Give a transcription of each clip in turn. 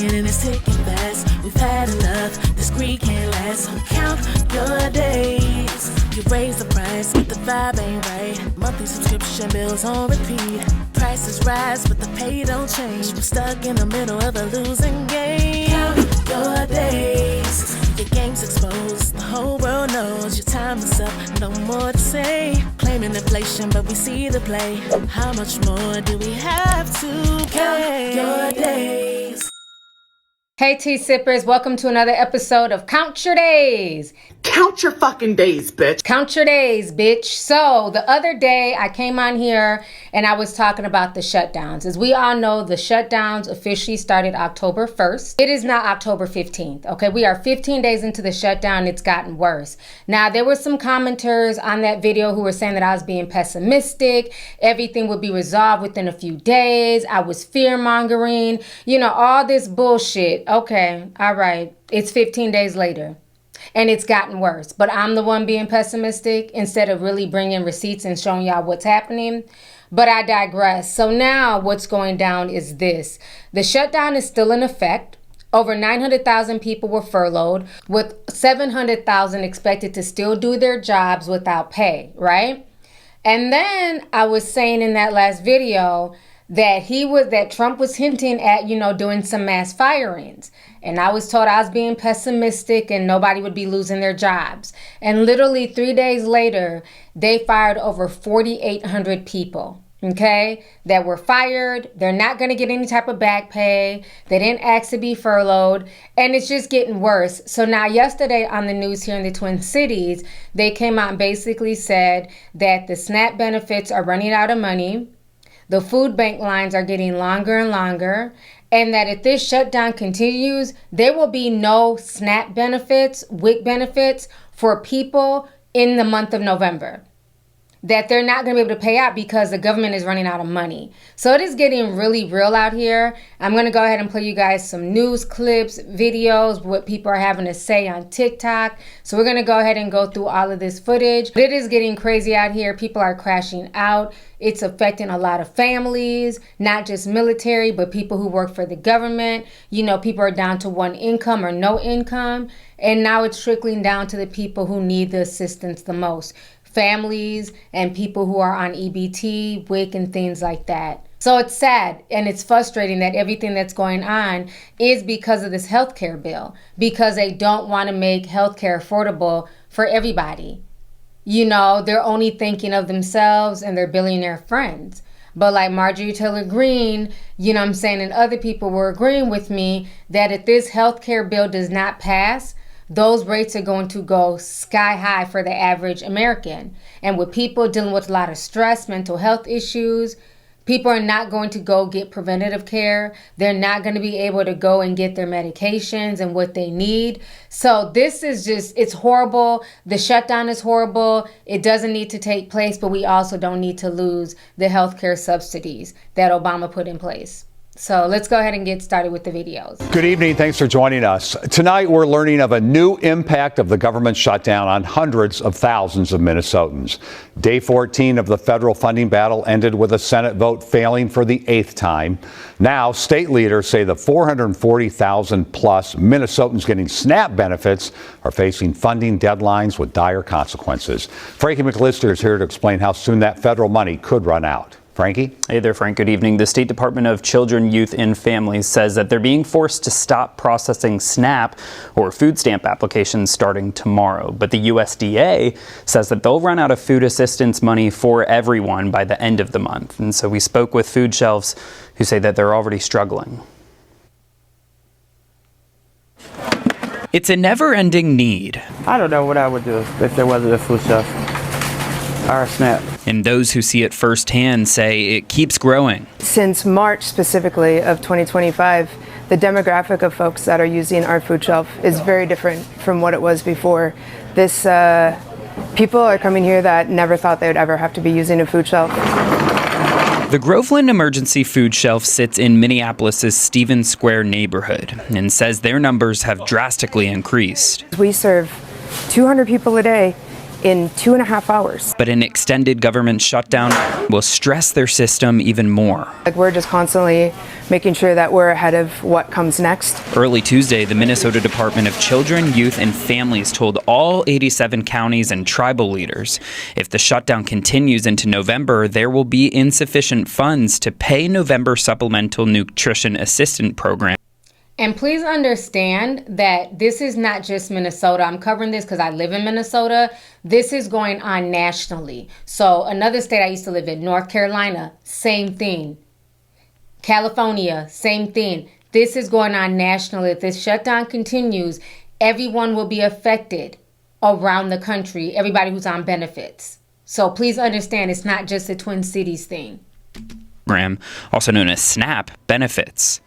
ticking and it's ticking fast. We've had enough, this greed can't last. So count your days. You raise the price, but the vibe ain't right. Monthly subscription bills on repeat. Prices rise, but the pay don't change. We're stuck in the middle of a losing game. Count your days. Your game's exposed, the whole world knows your time is up, no more to say. Claiming inflation, but we see the play. How much more do we have to pay? Count your days. Hey tea sippers, welcome to another episode of Count Your Days. Count your fucking days, bitch. Count your days, bitch. So the other day I came on here and I was talking about the shutdowns. As we all know, the shutdowns officially started October 1st. It is now October 15th. Okay, we are 15 days into the shutdown. It's gotten worse. Now, there were some commenters on that video who were saying that I was being pessimistic. Everything would be resolved within a few days. I was fear-mongering. You know, all this bullshit. Okay, all right. It's 15 days later. And it's gotten worse. But I'm the one being pessimistic instead of really bringing receipts and showing y'all what's happening. But I digress. So now what's going down is this. The shutdown is still in effect. Over 900,000 people were furloughed, with 700,000 expected to still do their jobs without pay, right? And then I was saying in that last video that Trump was hinting at, doing some mass firings. And I was told I was being pessimistic and nobody would be losing their jobs. And literally 3 days later, they fired over 4,800 people, okay, that were fired. They're not going to get any type of back pay. They didn't ask to be furloughed. And it's just getting worse. So now yesterday on the news here in the Twin Cities, they came out and basically said that the SNAP benefits are running out of money. The food bank lines are getting longer and longer, and that if this shutdown continues, there will be no SNAP benefits, WIC benefits for people in the month of November. That they're not going to be able to pay out because the government is running out of money. So it is getting really real out here. I'm going to go ahead and play you guys some news clips, videos, what people are having to say on TikTok. So we're going to go ahead and go through all of this footage. It is getting crazy out here. People are crashing out. It's affecting a lot of families, not just military, but people who work for the government. People are down to one income or no income. And now it's trickling down to the people who need the assistance the most. Families and people who are on EBT, WIC, and things like that. So it's sad and it's frustrating that everything that's going on is because of this healthcare bill, because they don't want to make healthcare affordable for everybody. They're only thinking of themselves and their billionaire friends. But like Marjorie Taylor Greene, and other people were agreeing with me that if this healthcare bill does not pass, those rates are going to go sky high for the average American. And with people dealing with a lot of stress, mental health issues, people are not going to go get preventative care. They're not going to be able to go and get their medications and what they need. So this is it's horrible. The shutdown is horrible. It doesn't need to take place, but we also don't need to lose the healthcare subsidies that Obama put in place. So let's go ahead and get started with the videos. Good evening. Thanks for joining us. Tonight, we're learning of a new impact of the government shutdown on hundreds of thousands of Minnesotans. Day 14 of the federal funding battle ended with a Senate vote failing for the 8th time. Now, state leaders say the 440,000 plus Minnesotans getting SNAP benefits are facing funding deadlines with dire consequences. Frankie McLister is here to explain how soon that federal money could run out. Frankie? Hey there, Frank. Good evening. The State Department of Children, Youth, and Families says that they're being forced to stop processing SNAP or food stamp applications starting tomorrow. But the USDA says that they'll run out of food assistance money for everyone by the end of the month. And so we spoke with food shelves who say that they're already struggling. It's a never-ending need. I don't know what I would do if there wasn't a food shelf or a SNAP. And those who see it firsthand say it keeps growing. Since March specifically of 2025, the demographic of folks that are using our food shelf is very different from what it was before. People are coming here that never thought they would ever have to be using a food shelf. The Groveland Emergency Food Shelf sits in Minneapolis's Stevens Square neighborhood and says their numbers have drastically increased. We serve 200 people a day, in 2.5 hours. But an extended government shutdown will stress their system even more. Like, we're just constantly making sure that we're ahead of what comes next. Early Tuesday, the Minnesota Department of Children, Youth, and Families told all 87 counties and tribal leaders if the shutdown continues into November, there will be insufficient funds to pay November Supplemental Nutrition Assistance Program. And please understand that this is not just Minnesota. I'm covering this because I live in Minnesota. This is going on nationally. So another state I used to live in, North Carolina, same thing. California, same thing. This is going on nationally. If this shutdown continues, everyone will be affected around the country, everybody who's on benefits. So please understand, it's not just a Twin Cities thing. Also known as SNAP benefits.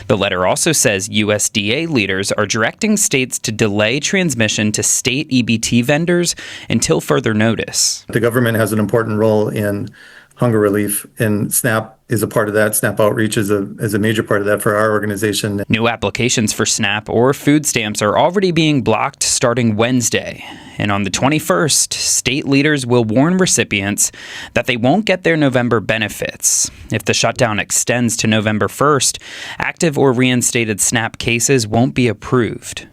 The letter also says USDA leaders are directing states to delay transmission to state EBT vendors until further notice. The government has an important role in hunger relief, and SNAP is a part of that. SNAP outreach is a major part of that for our organization. New applications for SNAP or food stamps are already being blocked starting Wednesday. And on the 21st, state leaders will warn recipients that they won't get their November benefits. If the shutdown extends to November 1st, active or reinstated SNAP cases won't be approved.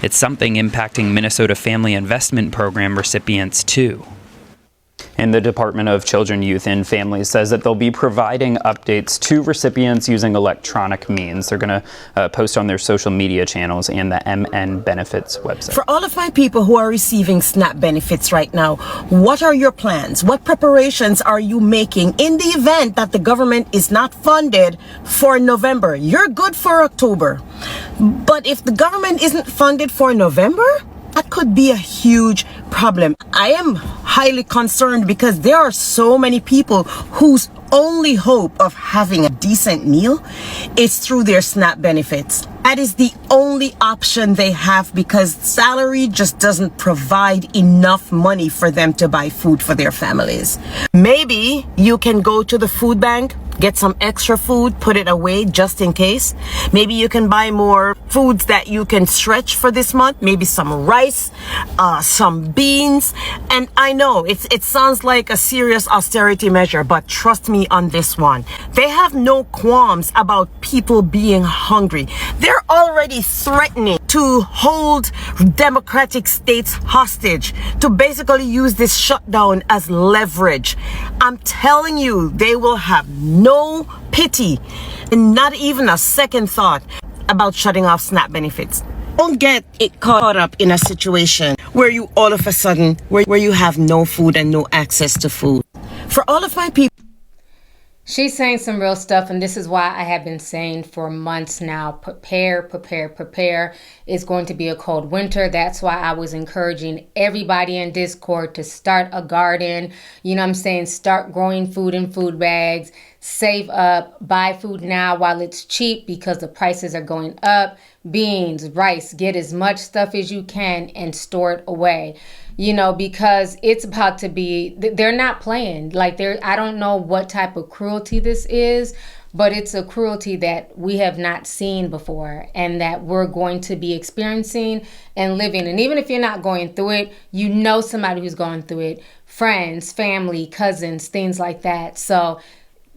It's something impacting Minnesota Family Investment Program recipients too. And the Department of Children, Youth, and Families says that they'll be providing updates to recipients using electronic means. They're going to post on their social media channels and the MN Benefits website. For all of my people who are receiving SNAP benefits right now, what are your plans? What preparations are you making in the event that the government is not funded for November? You're good for October. But if the government isn't funded for November, that could be a huge problem. I am highly concerned because there are so many people whose only hope of having a decent meal is through their SNAP benefits. That is the only option they have because salary just doesn't provide enough money for them to buy food for their families. Maybe you can go to the food bank, get some extra food, put it away just in case. Maybe you can buy more foods that you can stretch for this month. Maybe some rice, some beans. And I know it sounds like a serious austerity measure, but trust me on this one. They have no qualms about people being hungry. They're already threatening to hold democratic states hostage, to basically use this shutdown as leverage. I'm telling you, they will have no pity and not even a second thought about shutting off SNAP benefits. Don't get it caught up in a situation where you all of a sudden, where you have no food and no access to food. For all of my people, she's saying some real stuff, and this is why I have been saying for months now, prepare, prepare, prepare. It's going to be a cold winter. That's why I was encouraging everybody in Discord to start a garden. You know what I'm saying? Start growing food in food bags. Save up. Buy food now while it's cheap because the prices are going up. Beans, rice, get as much stuff as you can and store it away. You know, because it's about to be, they're not playing. Like, I don't know what type of cruelty this is, but it's a cruelty that we have not seen before and that we're going to be experiencing and living. And even if you're not going through it, you know somebody who's going through it. Friends, family, cousins, things like that. So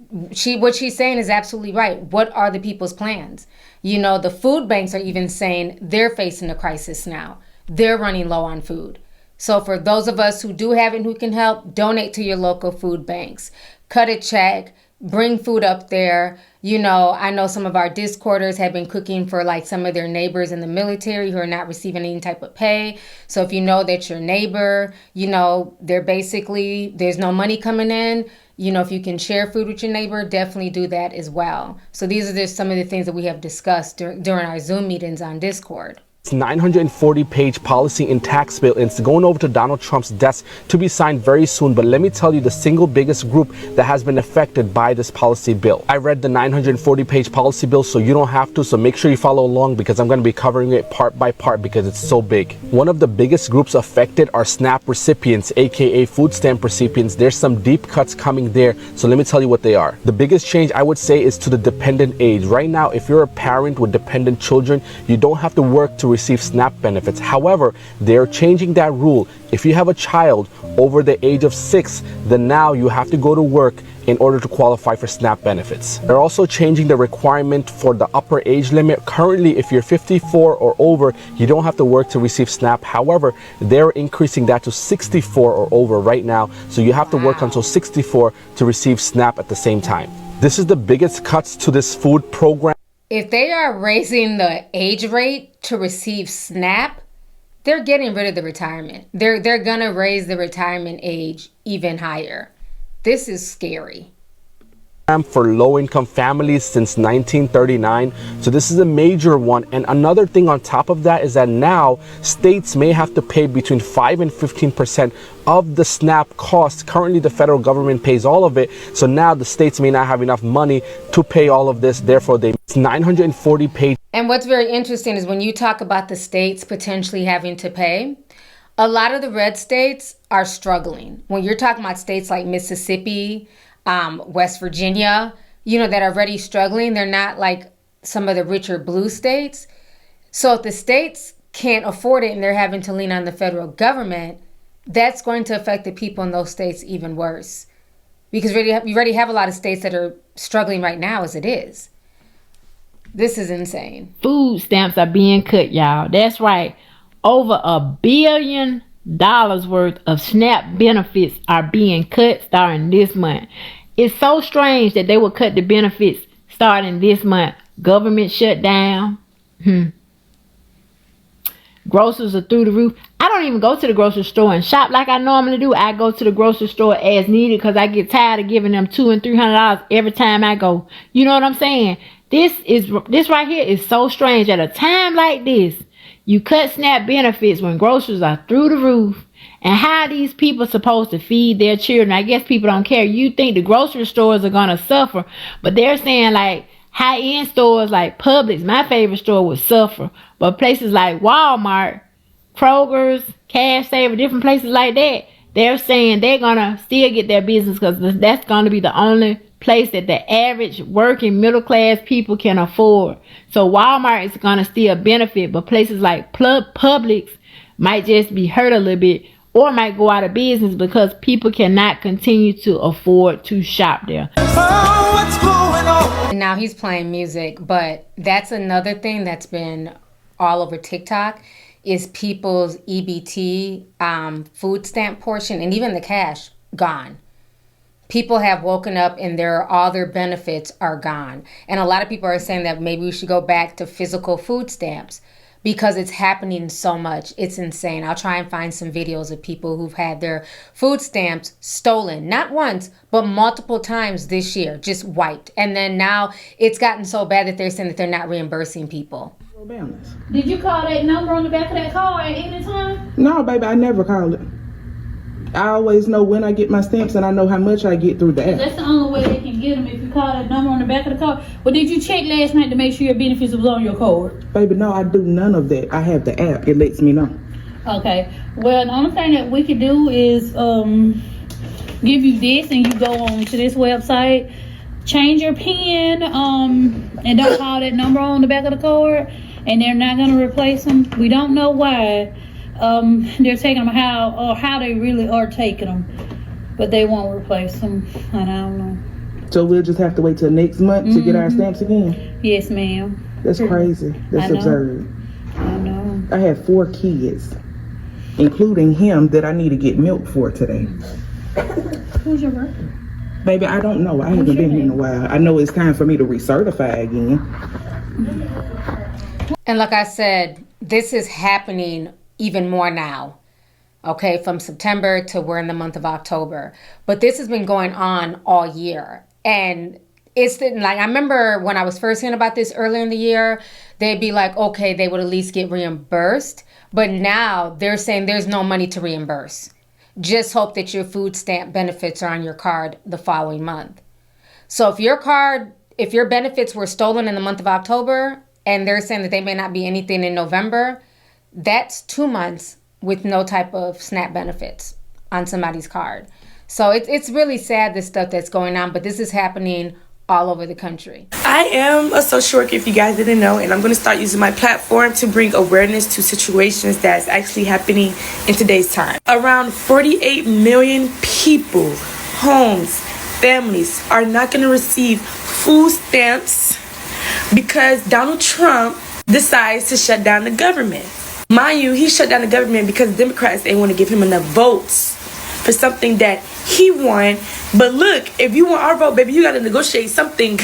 what she's saying is absolutely right. What are the people's plans? You know, the food banks are even saying they're facing a crisis now. They're running low on food. So for those of us who do have it and who can help, donate to your local food banks. Cut a check. Bring food up there. You know, I know some of our Discorders have been cooking for like some of their neighbors in the military who are not receiving any type of pay. So if you know that your neighbor, you know, there's no money coming in, you know, if you can share food with your neighbor, definitely do that as well. So these are just some of the things that we have discussed during our Zoom meetings on Discord. 940-page policy and tax bill, and it's going over to Donald Trump's desk to be signed very soon. But let me tell you the single biggest group that has been affected by this policy bill. I read the 940-page policy bill, so you don't have to, so make sure you follow along because I'm going to be covering it part by part because it's so big. One of the biggest groups affected are SNAP recipients, aka food stamp recipients. There's some deep cuts coming there, so let me tell you what they are. The biggest change I would say is to the dependent age. Right now, if you're a parent with dependent children, you don't have to work to receive SNAP benefits. However, they're changing that rule. If you have a child over the age of 6, then now you have to go to work in order to qualify for SNAP benefits. They're also changing the requirement for the upper age limit. Currently, if you're 54 or over, you don't have to work to receive SNAP. However, they're increasing that to 64 or over right now. So you have to work until 64 to receive SNAP at the same time. This is the biggest cuts to this food program. If they are raising the age rate to receive SNAP, they're getting rid of the retirement. They're gonna raise the retirement age even higher. This is scary. For low-income families since 1939. So this is a major one. And another thing on top of that is that now states may have to pay between 5 and 15% of the SNAP costs. Currently, the federal government pays all of it. So now the states may not have enough money to pay all of this. Therefore, it's 940 pages. And what's very interesting is when you talk about the states potentially having to pay, a lot of the red states are struggling. When you're talking about states like Mississippi, West Virginia, that are already struggling, they're not like some of the richer blue states. So if the states can't afford it and they're having to lean on the federal government, that's going to affect the people in those states even worse. Because we already have a lot of states that are struggling right now as it is. This is insane. Food stamps are being cut, y'all. That's right. Over $1 billion worth of SNAP benefits are being cut starting this month. It's so strange that they will cut the benefits starting this month. Government shutdown. Grocers are through the roof. I don't even go to the grocery store and shop like I normally do. I go to the grocery store as needed because I get tired of giving them $200 and $300 every time I go. You know what I'm saying? This right here is so strange. At a time like this, you cut SNAP benefits when groceries are through the roof. And how are these people supposed to feed their children? I guess people don't care. You think the grocery stores are going to suffer. But they're saying like high-end stores like Publix, my favorite store, would suffer. But places like Walmart, Kroger's, Cash Saver, different places like that, they're saying they're going to still get their business because that's going to be the only place that the average working middle-class people can afford. So Walmart is going to still benefit, but places like Publix might just be hurt a little bit or might go out of business because people cannot continue to afford to shop there. Oh, what's going on? And now he's playing music, but that's another thing that's been all over TikTok is people's EBT food stamp portion and even the cash gone. People have woken up and all their benefits are gone. And a lot of people are saying that maybe we should go back to physical food stamps because it's happening so much. It's insane. I'll try and find some videos of people who've had their food stamps stolen, not once, but multiple times this year, just wiped. And then now it's gotten so bad that they're saying that they're not reimbursing people. Did you call that number on the back of that car at any time? No, baby, I never call it. I always know when I get my stamps and I know how much I get through the app. That's the only way they can get them if you call that number on the back of the car. But did you check last night to make sure your benefits was on your card? Baby, no, I do none of that. I have the app. It lets me know. Okay. Well, the only thing that we could do is give you this and you go on to this website, change your PIN, and don't call that number on the back of the card, and they're not going to replace them. We don't know why. They're taking them how they really are taking them, but they won't replace them, and I don't know. So we'll just have to wait till next month to get our stamps again? Yes, ma'am. That's crazy. That's absurd. I know. I have 4 kids, including him that I need to get milk for today. Who's your birthday? Baby, I don't know. I haven't been here in a while. I know it's time for me to recertify again. And like I said, this is happening even more now, okay, from September to we're in the month of October. But this has been going on all year. And it's like, I remember when I was first hearing about this earlier in the year, they'd be like, okay, they would at least get reimbursed. But now they're saying there's no money to reimburse. Just hope that your food stamp benefits are on your card the following month. So if your benefits were stolen in the month of October and they're saying that they may not be anything in November, that's 2 months with no type of SNAP benefits on somebody's card. So it's really sad, this stuff that's going on, but this is happening all over the country. I am a social worker, if you guys didn't know, and I'm going to start using my platform to bring awareness to situations that's actually happening in today's time. Around 48 million people, homes, families are not going to receive food stamps because Donald Trump decides to shut down the government. Mind you, he shut down the government because Democrats didn't want to give him enough votes for something that he won. But look, if you want our vote, baby, you got to negotiate something.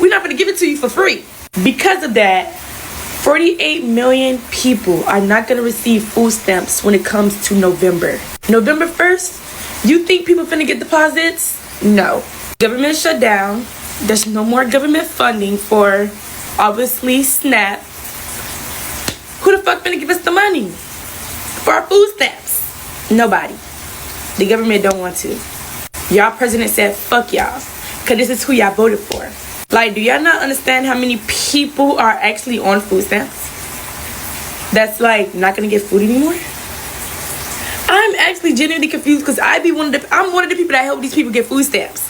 We're not going to give it to you for free. Because of that, 48 million people are not going to receive food stamps when it comes to November. November 1st, you think people finna get deposits? No. Government shut down. There's no more government funding for, obviously, SNAP. Who the fuck finna give us the money for our food stamps? Nobody. The government don't want to. Y'all president said fuck y'all, because this is who y'all voted for. Like, do y'all not understand how many people are actually on food stamps that's like not gonna get food anymore? I'm actually genuinely confused because I'm one of the people that help these people get food stamps.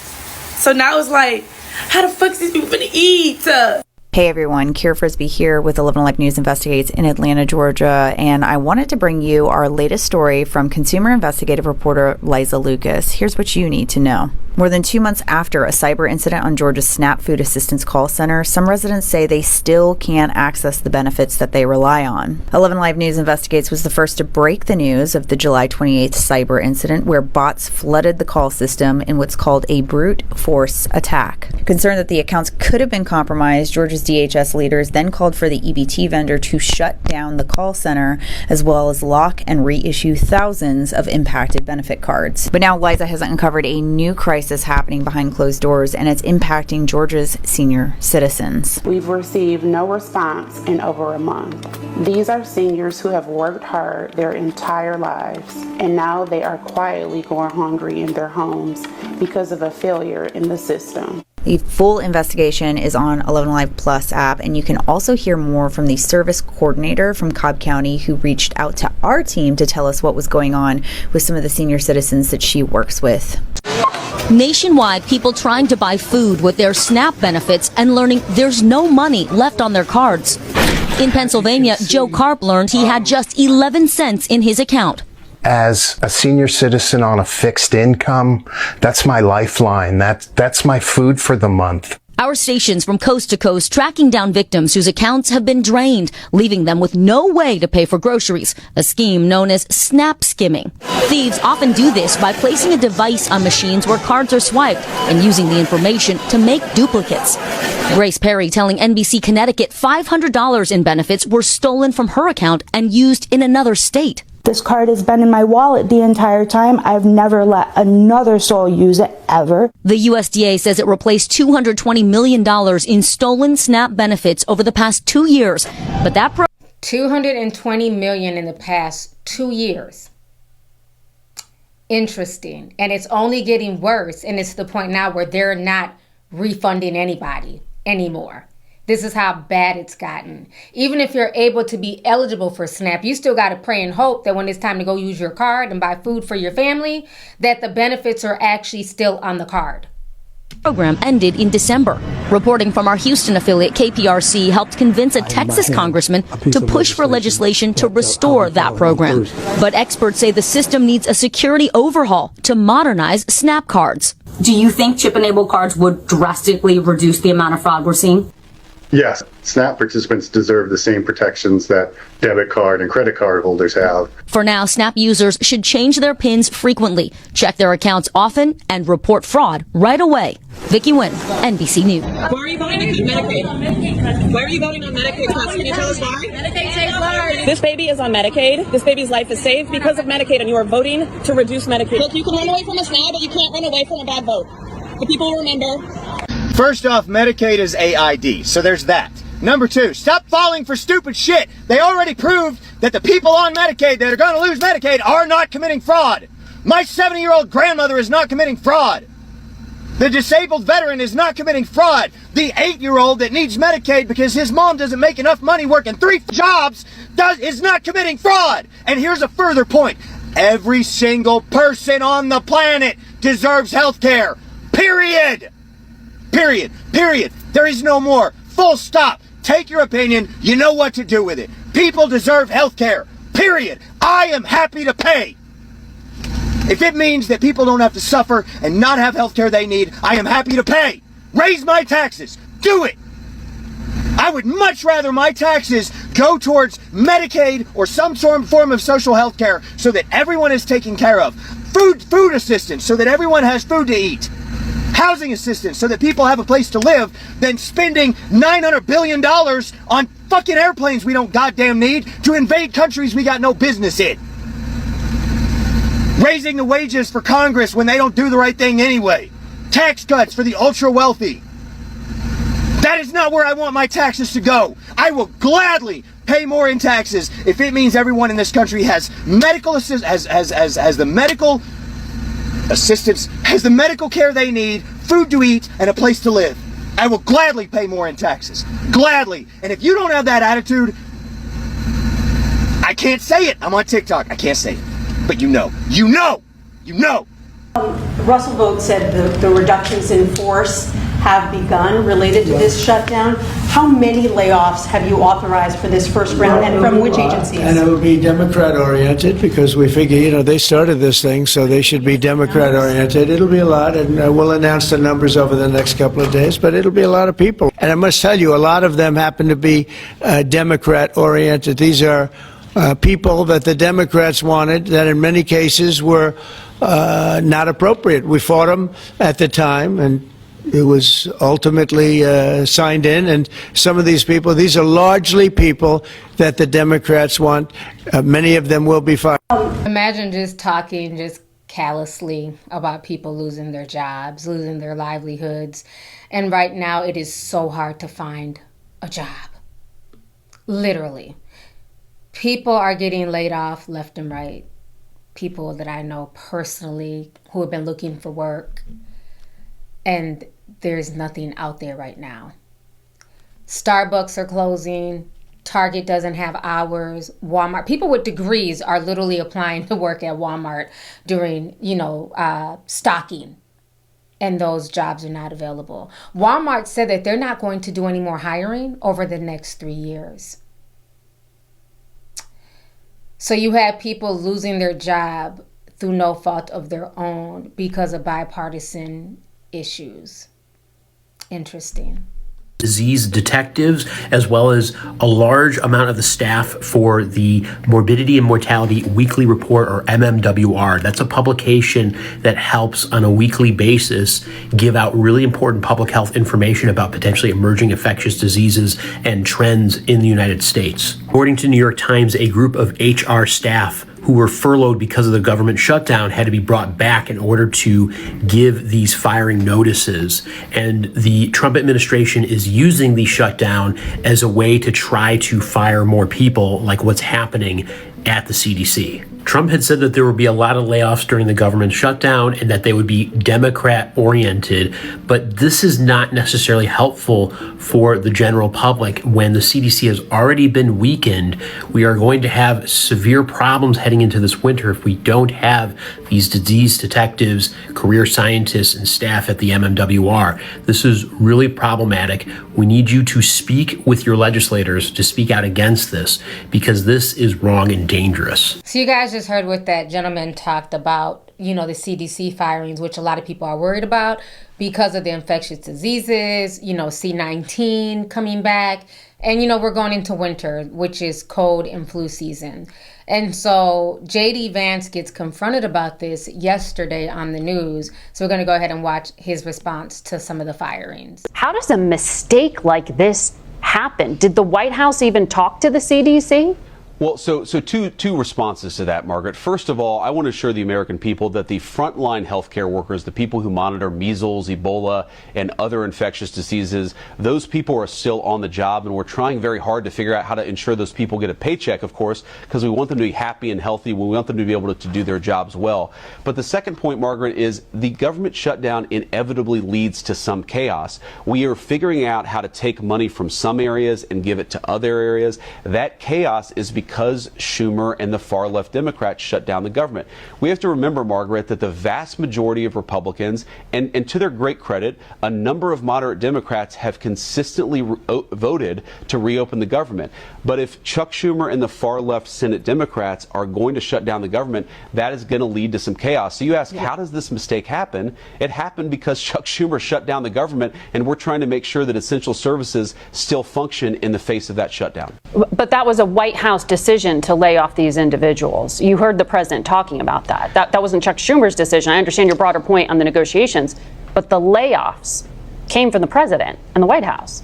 So now it's like, how the fuck is these people gonna eat? Hey everyone, Kira Frisbee here with 11 Alive News Investigates in Atlanta, Georgia, and I wanted to bring you our latest story from consumer investigative reporter Liza Lucas. Here's what you need to know. More than 2 months after a cyber incident on Georgia's SNAP Food Assistance Call Center, some residents say they still can't access the benefits that they rely on. 11 Live News Investigates was the first to break the news of the July 28th cyber incident where bots flooded the call system in what's called a brute force attack. Concerned that the accounts could have been compromised, Georgia's DHS leaders then called for the EBT vendor to shut down the call center, as well as lock and reissue thousands of impacted benefit cards. But now Liza has uncovered a new crisis happening behind closed doors, and it's impacting Georgia's senior citizens. We've received no response in over a month. These are seniors who have worked hard their entire lives, and now they are quietly going hungry in their homes because of a failure in the system. The full investigation is on 11 Live Plus app, and you can also hear more from the service coordinator from Cobb County who reached out to our team to tell us what was going on with some of the senior citizens that she works with. Nationwide, people trying to buy food with their SNAP benefits and learning there's no money left on their cards. In Pennsylvania, Joe Karp learned he had just 11 cents in his account. As a senior citizen on a fixed income, that's my lifeline. That's my food for the month. Our stations from coast to coast tracking down victims whose accounts have been drained, leaving them with no way to pay for groceries, a scheme known as SNAP skimming. Thieves often do this by placing a device on machines where cards are swiped and using the information to make duplicates. Grace Perry telling NBC Connecticut $500 in benefits were stolen from her account and used in another state. This card has been in my wallet the entire time. I've never let another soul use it, ever. The USDA says it replaced $220 million in stolen SNAP benefits over the past 2 years. But that $220 million in the past 2 years. Interesting. And it's only getting worse. And it's to the point now where they're not refunding anybody anymore. This is how bad it's gotten. Even if you're able to be eligible for SNAP, you still got to pray and hope that when it's time to go use your card and buy food for your family, that the benefits are actually still on the card. Program ended in December. Reporting from our Houston affiliate KPRC helped convince a Texas congressman to push for legislation to restore that program. But experts say the system needs a security overhaul to modernize SNAP cards. Do you think chip-enabled cards would drastically reduce the amount of fraud we're seeing? Yes, SNAP participants deserve the same protections that debit card and credit card holders have. For now, SNAP users should change their PINs frequently, check their accounts often, and report fraud right away. Vicki Nguyen, NBC News. Why are you voting on Medicaid? Why are you voting on Medicaid? Can you tell us why? Medicaid saves lives. This baby is on Medicaid. This baby's life is saved because of Medicaid, and you are voting to reduce Medicaid. Look, you can run away from us now, but you can't run away from a bad vote. The people will remember. First off, Medicaid is AID, so there's that. Number two, stop falling for stupid shit. They already proved that the people on Medicaid that are going to lose Medicaid are not committing fraud. My 70-year-old grandmother is not committing fraud. The disabled veteran is not committing fraud. The 8-year-old that needs Medicaid because his mom doesn't make enough money working 3 jobs is not committing fraud. And here's a further point. Every single person on the planet deserves health care. Period. Period. Period. There is no more. Full stop. Take your opinion. You know what to do with it. People deserve health care. Period. I am happy to pay. If it means that people don't have to suffer and not have health care they need, I am happy to pay. Raise my taxes. Do it. I would much rather my taxes go towards Medicaid or some form of social health care so that everyone is taken care of. Food assistance so that everyone has food to eat. Housing assistance so that people have a place to live than spending $900 billion on fucking airplanes we don't goddamn need to invade countries we got no business in. Raising the wages for Congress when they don't do the right thing anyway. Tax cuts for the ultra wealthy. That is not where I want my taxes to go. I will gladly pay more in taxes if it means everyone in this country has medical assistance, has the medical assistance, has the medical care they need, food to eat, and a place to live. I will gladly pay more in taxes. Gladly. And if you don't have that attitude, I can't say it. I'm on TikTok. I can't say it. But you know. You know. You know. Russell Vogt said the reductions in force have begun related to this shutdown. How many layoffs have you authorized for this first round, and from which agencies? And it will be Democrat-oriented because we figure, they started this thing, so they should be Democrat-oriented. It'll be a lot, and we'll announce the numbers over the next couple of days, but it'll be a lot of people. And I must tell you, a lot of them happen to be Democrat-oriented. These are people that the Democrats wanted that in many cases were not appropriate. We fought them at the time, and it was ultimately signed in. And some of these people, these are largely people that the Democrats want. Many of them will be fired. Imagine just talking just callously about people losing their jobs, losing their livelihoods. And right now it is so hard to find a job. Literally. People are getting laid off left and right. People that I know personally who have been looking for work. And there's nothing out there right now. Starbucks are closing. Target doesn't have hours. Walmart, people with degrees are literally applying to work at Walmart during, stocking. And those jobs are not available. Walmart said that they're not going to do any more hiring over the next 3 years. So you have people losing their job through no fault of their own because of bipartisan issues. Interesting. Disease detectives, as well as a large amount of the staff for the Morbidity and Mortality Weekly Report, or MMWR. That's a publication that helps on a weekly basis give out really important public health information about potentially emerging infectious diseases and trends in the United States. According to New York Times, a group of HR staff who were furloughed because of the government shutdown had to be brought back in order to give these firing notices. And the Trump administration is using the shutdown as a way to try to fire more people, like what's happening at the CDC. Trump had said that there would be a lot of layoffs during the government shutdown and that they would be Democrat-oriented, but this is not necessarily helpful for the general public. When the CDC has already been weakened, we are going to have severe problems heading into this winter if we don't have these disease detectives, career scientists, and staff at the MMWR. This is really problematic. We need you to speak with your legislators to speak out against this, because this is wrong and dangerous. So you guys just heard what that gentleman talked about, the CDC firings, which a lot of people are worried about because of the infectious diseases, C-19 coming back. And, we're going into winter, which is cold and flu season. And so J.D. Vance gets confronted about this yesterday on the news. So we're going to go ahead and watch his response to some of the firings. How does a mistake like this happen? Did the White House even talk to the CDC? Well, so two responses to that, Margaret. First of all, I want to assure the American people that the frontline healthcare workers, the people who monitor measles, Ebola, and other infectious diseases, those people are still on the job, and we're trying very hard to figure out how to ensure those people get a paycheck, of course, because we want them to be happy and healthy. We want them to be able to do their jobs well. But the second point, Margaret, is the government shutdown inevitably leads to some chaos. We are figuring out how to take money from some areas and give it to other areas. That chaos is because because Schumer and the far left Democrats shut down the government. We have to remember, Margaret, that the vast majority of Republicans, and to their great credit, a number of moderate Democrats have consistently voted to reopen the government. But if Chuck Schumer and the far left Senate Democrats are going to shut down the government, that is going to lead to some chaos. So you ask, how does this mistake happen? It happened because Chuck Schumer shut down the government, and we're trying to make sure that essential services still function in the face of that shutdown. But that was a White House decision to lay off these individuals. You heard the president talking about that. That wasn't Chuck Schumer's decision. I understand your broader point on the negotiations, but the layoffs came from the president and the White House.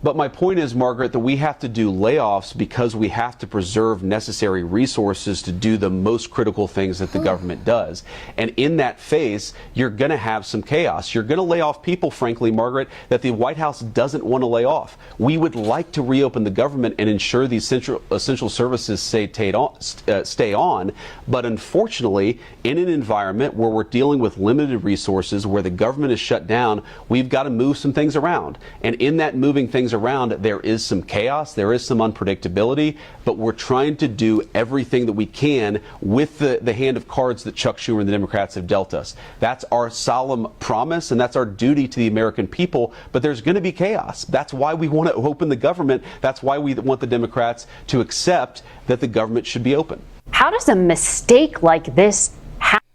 But my point is, Margaret, that we have to do layoffs because we have to preserve necessary resources to do the most critical things that the government does. And in that phase, you're going to have some chaos. You're going to lay off people, frankly, Margaret, that the White House doesn't want to lay off. We would like to reopen the government and ensure these essential services stay on. But unfortunately, in an environment where we're dealing with limited resources, where the government is shut down, we've got to move some things around. And in that moving things around, there is some chaos, there is some unpredictability, but we're trying to do everything that we can with the hand of cards that Chuck Schumer and the Democrats have dealt us. That's our solemn promise, and that's our duty to the American people, but there's going to be chaos. That's why we want to open the government. That's why we want the Democrats to accept that the government should be open. How does a mistake like this happen?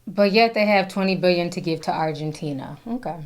But yet they have $20 billion to give to Argentina. Okay.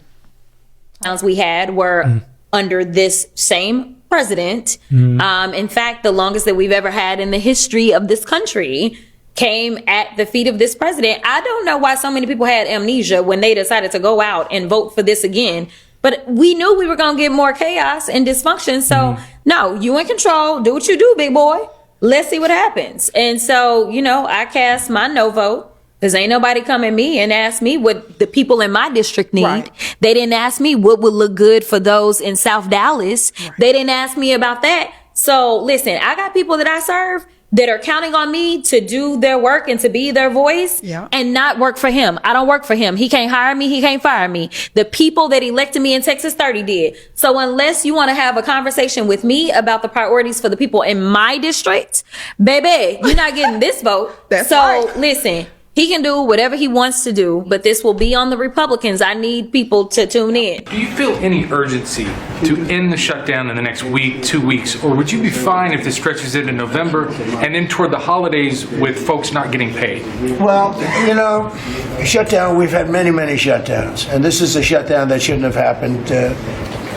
We had were under this same president. In fact, the longest that we've ever had in the history of this country came at the feet of this president. I don't know why so many people had amnesia when they decided to go out and vote for this again. But we knew we were going to get more chaos and dysfunction. So, no, you in control. Do what you do, big boy. Let's see what happens. And so, you know, I cast my no vote. Because ain't nobody come at me and ask me what the people in my district need. Right. They didn't ask me what would look good for those in South Dallas. Right. They didn't ask me about that. So listen, I got people that I serve that are counting on me to do their work and to be their voice and not work for him. I don't work for him. He can't hire me. He can't fire me. The people that elected me in Texas 30 did. So unless you want to have a conversation with me about the priorities for the people in my district, baby, you're not getting this vote. Listen. He can do whatever he wants to do, but this will be on the Republicans. I need people to tune in. Do you feel any urgency to end the shutdown in the next week, 2 weeks, or would you be fine if this stretches into November and then toward the holidays with folks not getting paid? Well, you know, shutdown, we've had many, many shutdowns, and this is a shutdown that shouldn't have happened.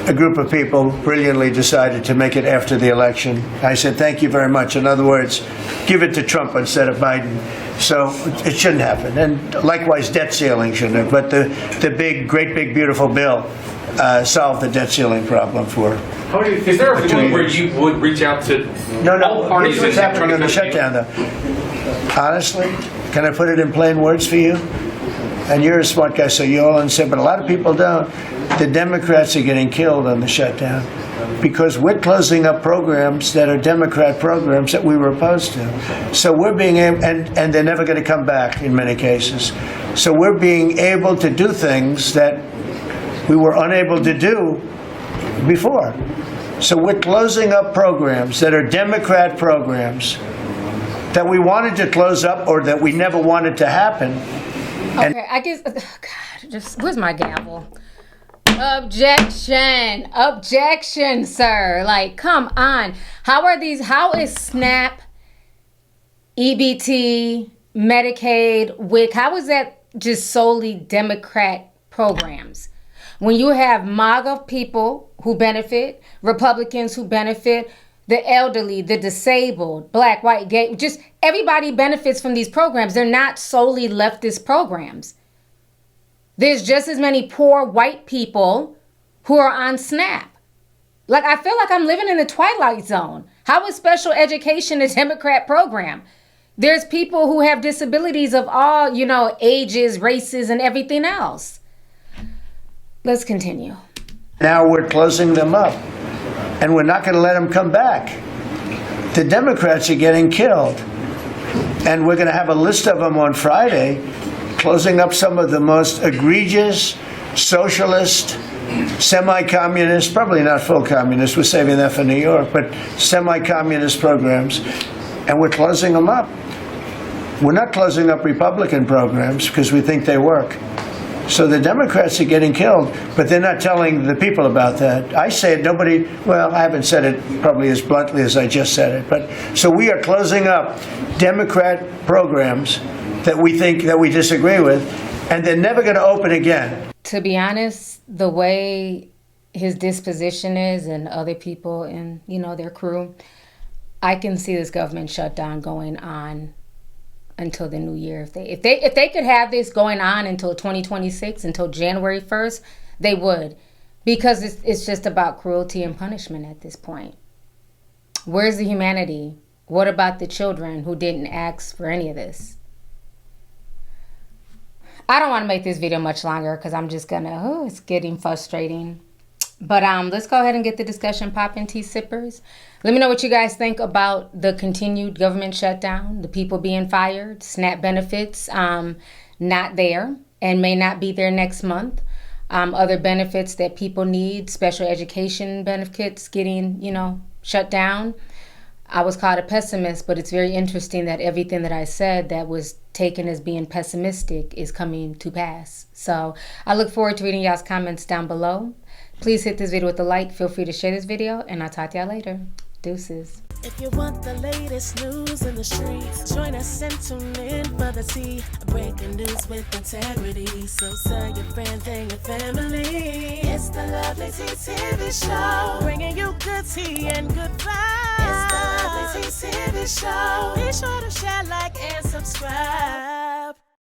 A group of people brilliantly decided to make it after the election. I said, thank you very much. In other words, give it to Trump instead of Biden. So it shouldn't happen. And likewise, debt ceiling shouldn't have. But the big, great, big, beautiful bill solved the debt ceiling problem for. Is there a point where you would reach out to all parties? Here's what's happening on the shutdown, though. Honestly, can I put it in plain words for you? And you're a smart guy, so you all understand, but a lot of people don't. The Democrats are getting killed on the shutdown because we're closing up programs that are Democrat programs that we were opposed to. So we're being able, and they're never going to come back in many cases. So we're being able to do things that we were unable to do before. So we're closing up programs that are Democrat programs that we wanted to close up or that we never wanted to happen. Okay, I guess, God, just, where's my gavel? Objection, sir. Like, come on. How is SNAP, EBT, Medicaid, WIC, how is that just solely Democrat programs? When you have MAGA people who benefit, Republicans who benefit, the elderly, the disabled, black, white, gay, just everybody benefits from these programs. They're not solely leftist programs. There's just as many poor white people who are on SNAP. Like, I feel like I'm living in the Twilight Zone. How is special education a Democrat program? There's people who have disabilities of all, ages, races, and everything else. Let's continue. Now we're closing them up, and we're not going to let them come back. The Democrats are getting killed, and we're going to have a list of them on Friday, closing up some of the most egregious, socialist, semi-communist, probably not full communist, we're saving that for New York, but semi-communist programs, and we're closing them up. We're not closing up Republican programs because we think they work. So the Democrats are getting killed, but they're not telling the people about that. I say it, nobody, well, I haven't said it probably as bluntly as I just said it, but so we are closing up Democrat programs that we think, that we disagree with, and they're never going to open again. To be honest, the way his disposition is and other people in, their crew, I can see this government shutdown going on until the new year. If they could have this going on until 2026, until January 1st, they would. Because it's just about cruelty and punishment at this point. Where's the humanity? What about the children who didn't ask for any of this? I don't want to make this video much longer because I'm just gonna, it's getting frustrating. But let's go ahead and get the discussion popping, tea sippers. Let me know what you guys think about the continued government shutdown, the people being fired, SNAP benefits not there and may not be there next month. Other benefits that people need, special education benefits getting, shut down. I was called a pessimist, but it's very interesting that everything that I said that was taken as being pessimistic is coming to pass. So I look forward to reading y'all's comments down below. Please hit this video with a like. Feel free to share this video, and I'll talk to y'all later. Deuces. If you want the latest news in the streets, join us and tune in for the tea. Breaking news with integrity. So tell your friends and your family. It's the Lovelyti TV show, bringing you good tea and good vibes. It's the Lovelyti TV show. Be sure to share, like, and subscribe.